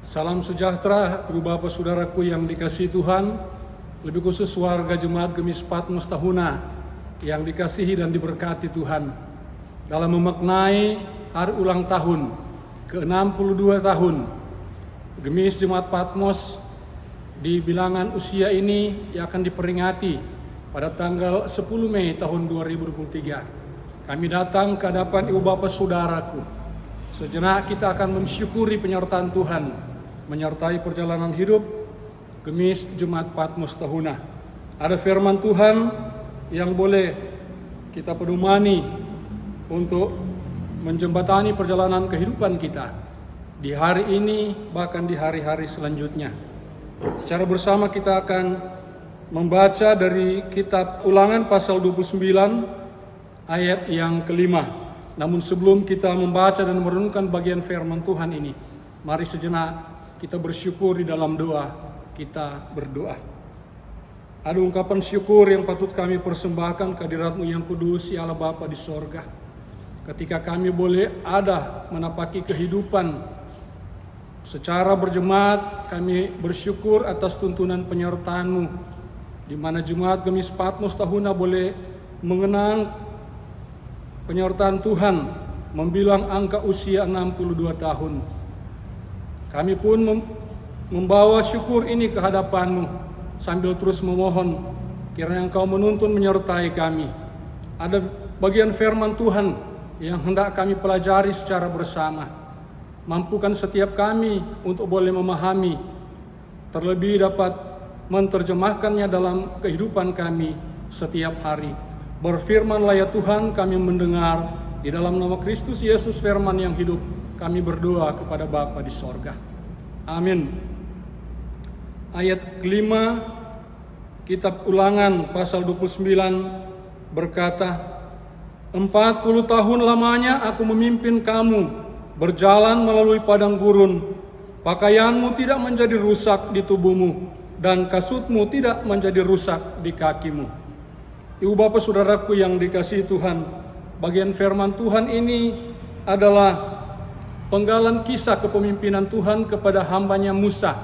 Salam sejahtera, Ibu Bapak Saudaraku yang dikasihi Tuhan, lebih khusus warga Jemaat Gemis Patmos Tahuna yang dikasihi dan diberkati Tuhan. Dalam memaknai hari ulang tahun ke-62 tahun Gemis Jemaat Patmos di bilangan usia ini yang akan diperingati pada tanggal 10 Mei tahun 2023. Kami datang ke hadapan Ibu Bapak Saudaraku. Sejenak kita akan mensyukuri penyertaan Tuhan menyertai perjalanan hidup Gemis Jemaat Patmos Tahuna. Ada firman Tuhan yang boleh kita pedomani untuk menjembatani perjalanan kehidupan kita di hari ini bahkan di hari-hari selanjutnya. Secara bersama kita akan membaca dari kitab Ulangan pasal 29 ayat yang kelima. Namun sebelum kita membaca dan merenungkan bagian firman Tuhan ini, mari sejenak kita bersyukur di dalam doa, kita berdoa. Ada ungkapan syukur yang patut kami persembahkan kehadirat-Mu yang kudus, ya Allah Bapa di sorga. Ketika kami boleh ada menapaki kehidupan secara berjemaat, kami bersyukur atas tuntunan penyertaan-Mu, di mana Jemaat Gemis Patmos Tahuna boleh mengenang penyertaan Tuhan membilang angka usia 62 tahun. Kami pun membawa syukur ini ke hadapan-Mu sambil terus memohon kiranya Engkau menuntun menyertai kami. Ada bagian firman Tuhan yang hendak kami pelajari secara bersama. Mampukan setiap kami untuk boleh memahami, terlebih dapat menerjemahkannya dalam kehidupan kami setiap hari. Berfirmanlah ya Tuhan, kami mendengar, di dalam nama Kristus Yesus firman yang hidup, kami berdoa kepada Bapa di sorga. Amin. Ayat kelima, kitab Ulangan pasal 29 berkata, 40 tahun lamanya aku memimpin kamu berjalan melalui padang gurun. Pakaianmu tidak menjadi rusak di tubuhmu, dan kasutmu tidak menjadi rusak di kakimu. Ibu Bapak Saudaraku yang dikasihi Tuhan, bagian firman Tuhan ini adalah penggalan kisah kepemimpinan Tuhan kepada hambanya Musa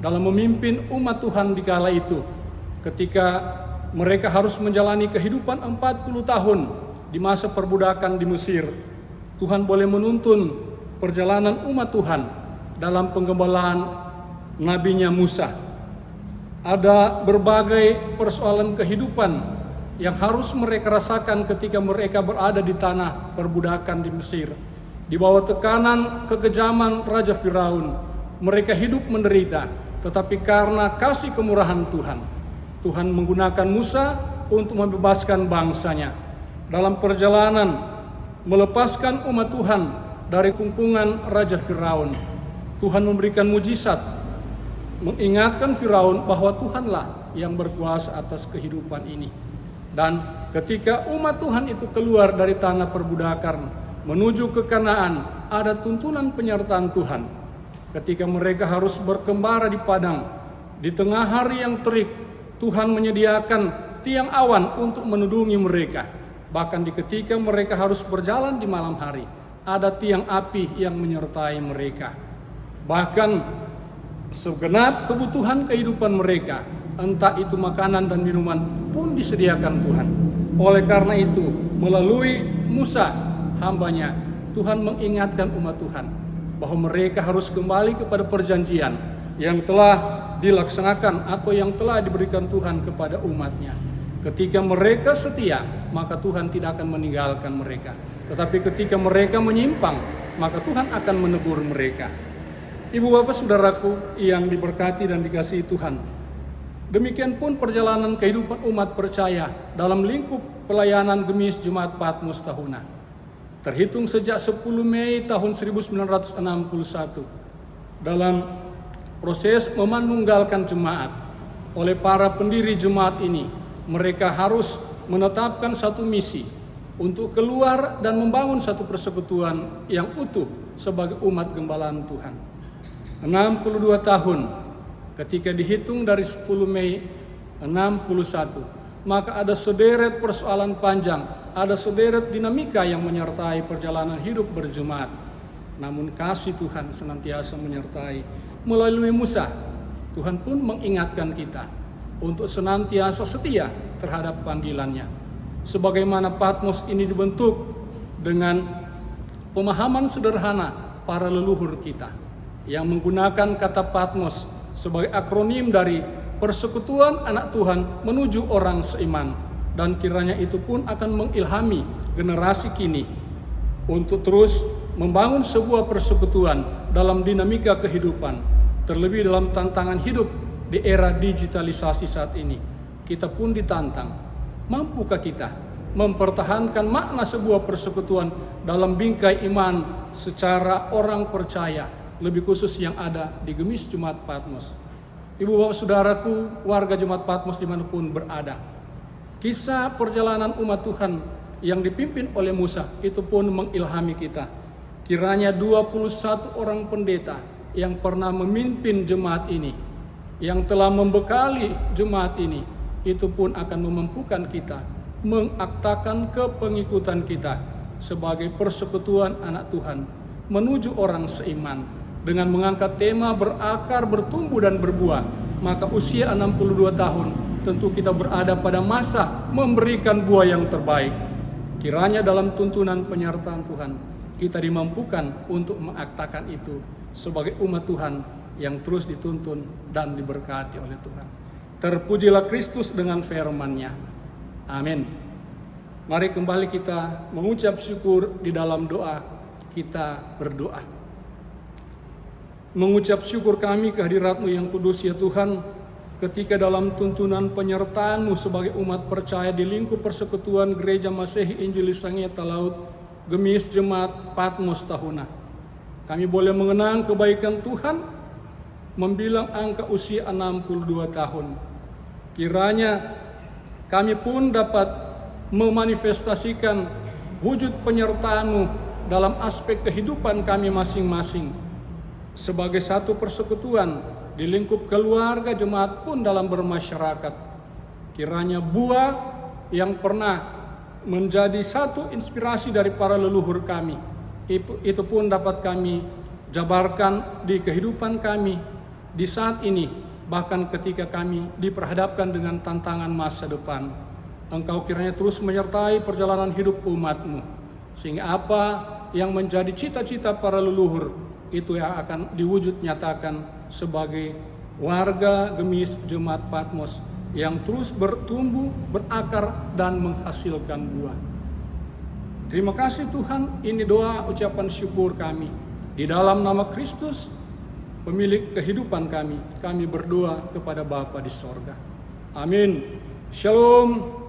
dalam memimpin umat Tuhan di kala itu. Ketika mereka harus menjalani kehidupan 40 tahun di masa perbudakan di Mesir, Tuhan boleh menuntun perjalanan umat Tuhan dalam penggembalaan nabinya Musa. Ada berbagai persoalan kehidupan yang harus mereka rasakan ketika mereka berada di tanah perbudakan di Mesir. Di bawah tekanan kekejaman Raja Firaun, mereka hidup menderita, tetapi karena kasih kemurahan Tuhan, Tuhan menggunakan Musa untuk membebaskan bangsanya. Dalam perjalanan melepaskan umat Tuhan dari kungkungan Raja Firaun, Tuhan memberikan mujizat, mengingatkan Firaun bahwa Tuhanlah yang berkuasa atas kehidupan ini. Dan ketika umat Tuhan itu keluar dari tanah perbudakan menuju ke Kanaan, ada tuntunan penyertaan Tuhan. Ketika mereka harus berkembara di padang, di tengah hari yang terik, Tuhan menyediakan tiang awan untuk menudungi mereka. Bahkan ketika mereka harus berjalan di malam hari, ada tiang api yang menyertai mereka. Bahkan segenap kebutuhan kehidupan mereka, entah itu makanan dan minuman, pun disediakan Tuhan. Oleh karena itu, melalui Musa hambanya, Tuhan mengingatkan umat Tuhan bahwa mereka harus kembali kepada perjanjian yang telah dilaksanakan atau yang telah diberikan Tuhan kepada umatnya. Ketika mereka setia, maka Tuhan tidak akan meninggalkan mereka. Tetapi ketika mereka menyimpang, maka Tuhan akan menegur mereka. Ibu Bapak Saudaraku yang diberkati dan dikasihi Tuhan, demikian pun perjalanan kehidupan umat percaya dalam lingkup pelayanan Gemis Jemaat Patmos Tahuna. Terhitung sejak 10 Mei tahun 1961, dalam proses memanunggalkan jemaat oleh para pendiri jemaat ini, mereka harus menetapkan satu misi untuk keluar dan membangun satu persekutuan yang utuh sebagai umat gembalaan Tuhan. 62 tahun ketika dihitung dari 10 Mei 61, maka ada sederet persoalan panjang, ada sederet dinamika yang menyertai perjalanan hidup berjemaat. Namun kasih Tuhan senantiasa menyertai melalui Musa, Tuhan pun mengingatkan kita untuk senantiasa setia terhadap panggilannya. Sebagaimana Patmos ini dibentuk dengan pemahaman sederhana para leluhur kita yang menggunakan kata Patmos sebagai akronim dari persekutuan anak Tuhan menuju orang seiman, dan kiranya itu pun akan mengilhami generasi kini untuk terus membangun sebuah persekutuan dalam dinamika kehidupan, terlebih dalam tantangan hidup di era digitalisasi saat ini. Kita pun ditantang, mampukah kita mempertahankan makna sebuah persekutuan dalam bingkai iman secara orang percaya, lebih khusus yang ada di Gemis Jemaat Patmos. Ibu bapak saudaraku, warga Jemaat Patmos dimanapun berada, kisah perjalanan umat Tuhan yang dipimpin oleh Musa itu pun mengilhami kita. Kiranya 21 orang pendeta yang pernah memimpin jemaat ini, yang telah membekali jemaat ini, itu pun akan memampukan kita mengaktakan kepengikutan kita sebagai persekutuan anak Tuhan menuju orang seiman dengan mengangkat tema berakar, bertumbuh dan berbuah. Maka usia 62 tahun tentu kita berada pada masa memberikan buah yang terbaik. Kiranya dalam tuntunan penyertaan Tuhan kita dimampukan untuk mengaktakan itu sebagai umat Tuhan yang terus dituntun dan diberkati oleh Tuhan. Terpujilah Kristus dengan firman-Nya. Amin. Mari kembali kita mengucap syukur di dalam doa. Kita berdoa. Mengucap syukur kami kehadirat-Mu yang kudus ya Tuhan, ketika dalam tuntunan penyertaan-Mu sebagai umat percaya di lingkup persekutuan Gereja Masehi Injilis Sangieta Laut, Gemis Jemaat Patmos Tahuna, kami boleh mengenang kebaikan Tuhan membilang angka usia 62 tahun. Kiranya kami pun dapat memanifestasikan wujud penyertaan-Mu dalam aspek kehidupan kami masing-masing sebagai satu persekutuan di lingkup keluarga jemaat pun dalam bermasyarakat. Kiranya buah yang pernah menjadi satu inspirasi dari para leluhur kami, itu pun dapat kami jabarkan di kehidupan kami di saat ini, bahkan ketika kami diperhadapkan dengan tantangan masa depan. Engkau kiranya terus menyertai perjalanan hidup umat-Mu, sehingga apa yang menjadi cita-cita para leluhur itu yang akan diwujud nyatakan sebagai warga Gemis Jemaat Patmos yang terus bertumbuh, berakar, dan menghasilkan buah. Terima kasih Tuhan, ini doa ucapan syukur kami. Di dalam nama Kristus, pemilik kehidupan kami berdoa kepada Bapa di sorga. Amin. Shalom.